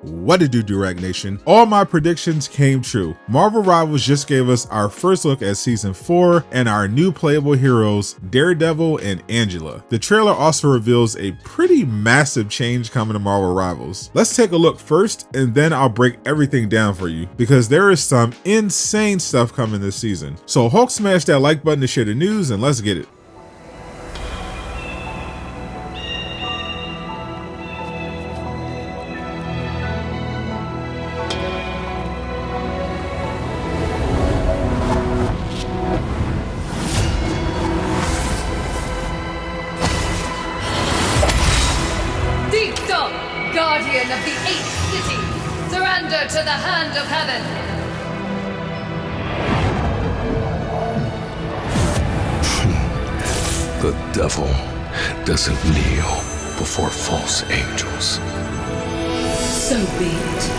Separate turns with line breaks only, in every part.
What it do, Durag Nation? All my predictions came true. Marvel Rivals just gave us our first look at Season 4 and our new playable heroes, Daredevil and Angela. The trailer also reveals a pretty massive change coming to Marvel Rivals. Let's take a look first, and then I'll break everything down for you, because there is some insane stuff coming this season. So Hulk smash that like button to share the news, and let's get it.
Guardian of the 8th city, surrender to the hand of heaven.
The devil doesn't kneel before false angels.
So be it.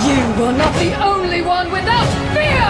You are not the only one without fear!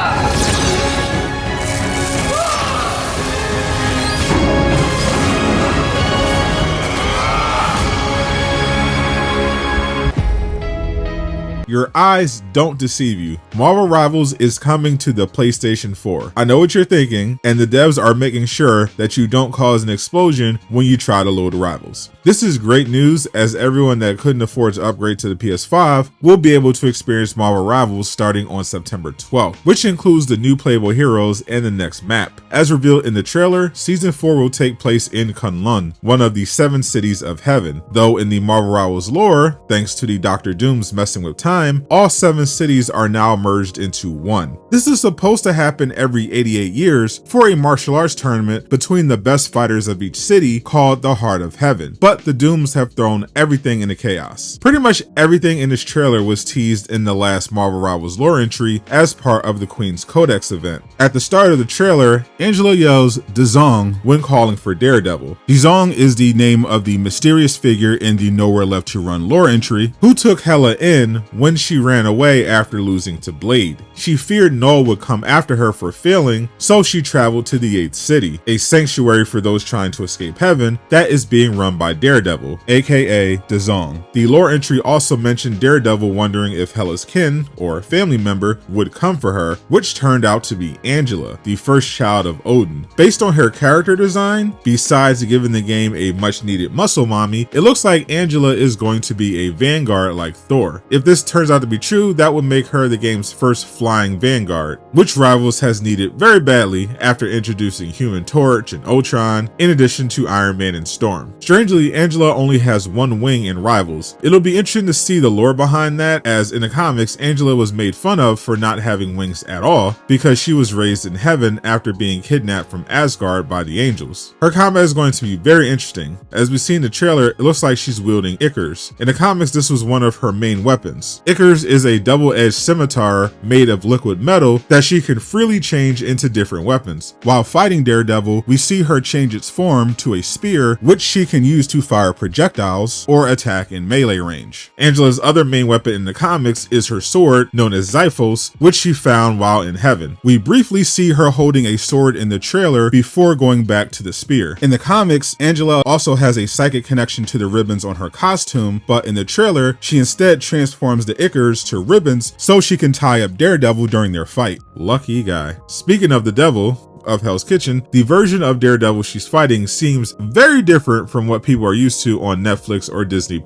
Your eyes don't deceive you. Marvel Rivals is coming to the PlayStation 4. I know what you're thinking, and the devs are making sure that you don't cause an explosion when you try to load Rivals. This is great news, as everyone that couldn't afford to upgrade to the PS5 will be able to experience Marvel Rivals starting on September 12th, which includes the new playable heroes and the next map. As revealed in the trailer, Season 4 will take place in Kunlun, one of the 7 cities of heaven, though in the Marvel Rivals lore, thanks to the Dr. Doom's messing with time, all 7 cities are now merged into one. This is supposed to happen every 88 years for a martial arts tournament between the best fighters of each city called the Heart of Heaven, but the Dooms have thrown everything into chaos. Pretty much everything in this trailer was teased in the last Marvel Rivals lore entry as part of the Queen's Codex event. At the start of the trailer, Angela yells Dazong when calling for Daredevil. Dazong is the name of the mysterious figure in the Nowhere Left to Run lore entry who took Hela in when she ran away after losing to Blade. She feared Null would come after her for failing, so she traveled to the 8th city, a sanctuary for those trying to escape heaven that is being run by Daredevil, aka Dazong. The lore entry also mentioned Daredevil wondering if Hela's kin, or family member, would come for her, which turned out to be Angela, the first child of Odin. Based on her character design, besides giving the game a much needed muscle mommy, it looks like Angela is going to be a vanguard like Thor. If this turns out to be true, that would make her the game's first flying vanguard, which Rivals has needed very badly after introducing Human Torch and Ultron, in addition to Iron Man and Storm. Strangely, Angela only has one wing in Rivals. It'll be interesting to see the lore behind that, as in the comics, Angela was made fun of for not having wings at all because she was raised in heaven after being kidnapped from Asgard by the angels. Her combat is going to be very interesting. As we see in the trailer, it looks like she's wielding Ichors. In the comics, this was one of her main weapons. Ichors is a double-edged scimitar made of liquid metal that she can freely change into different weapons. While fighting Daredevil, we see her change its form to a spear, which she can use to fire projectiles or attack in melee range. Angela's other main weapon in the comics is her sword, known as Xiphos, which she found while in heaven. We briefly see her holding a sword in the trailer before going back to the spear. In the comics, Angela also has a psychic connection to the ribbons on her costume, but in the trailer, she instead transforms the Ichors to ribbons so she can tie up Daredevil during their fight. Lucky guy. Speaking of the devil of Hell's Kitchen, the version of Daredevil she's fighting seems very different from what people are used to on Netflix or Disney+.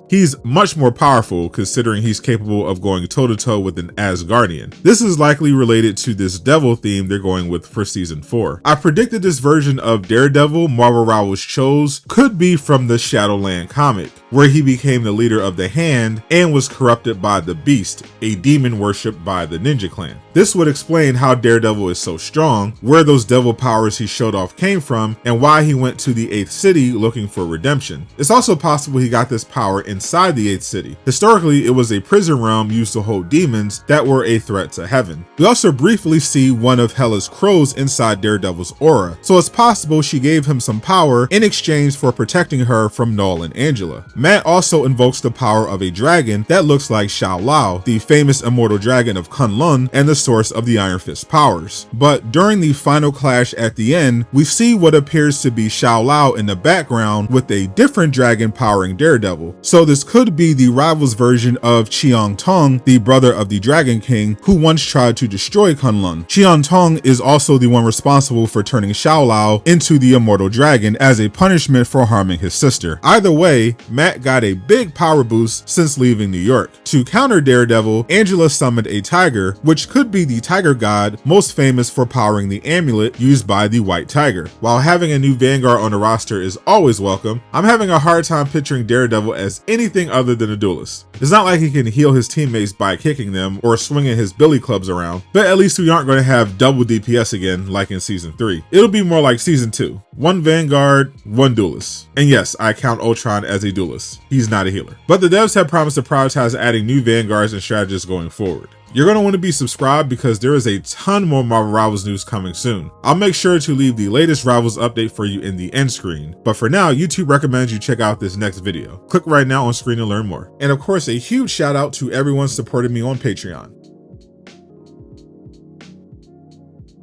He's much more powerful, considering he's capable of going toe-to-toe with an Asgardian. This is likely related to this devil theme they're going with for Season 4. I predicted this version of Daredevil Marvel Rivals chose could be from the Shadowland comic, where he became the leader of the Hand and was corrupted by the Beast, a demon worshipped by the Ninja Clan. This would explain how Daredevil is so strong, where those devil powers he showed off came from, and why he went to the 8th city looking for redemption. It's also possible he got this power inside the 8th city. Historically, it was a prison realm used to hold demons that were a threat to heaven. We also briefly see one of Hela's crows inside Daredevil's aura, so it's possible she gave him some power in exchange for protecting her from Null and Angela. Matt also invokes the power of a dragon that looks like Shou-Lao, the famous immortal dragon of Kunlun and the source of the Iron Fist powers. But during the final clash at the end, we see what appears to be Shou-Lao in the background with a different dragon powering Daredevil. So this could be the Rivals version of Cheong Tong, the brother of the Dragon King, who once tried to destroy Kunlun. Cheong Tong is also the one responsible for turning Shou-Lao into the immortal dragon as a punishment for harming his sister. Either way, Matt got a big power boost since leaving New York. To counter Daredevil, Angela summoned a tiger, which could be the tiger god most famous for powering the amulet used by the White Tiger. While having a new Vanguard on the roster is always welcome, I'm having a hard time picturing Daredevil as anything other than a duelist. It's not like he can heal his teammates by kicking them or swinging his billy clubs around, but at least we aren't going to have double DPS again like in Season 3. It'll be more like Season 2. One Vanguard, one duelist. And yes, I count Ultron as a duelist. He's not a healer. But the devs have promised to prioritize adding new Vanguards and strategists going forward. You're going to want to be subscribed because there is a ton more Marvel Rivals news coming soon. I'll make sure to leave the latest Rivals update for you in the end screen. But for now, YouTube recommends you check out this next video. Click right now on screen to learn more. And of course, a huge shout out to everyone supporting me on Patreon.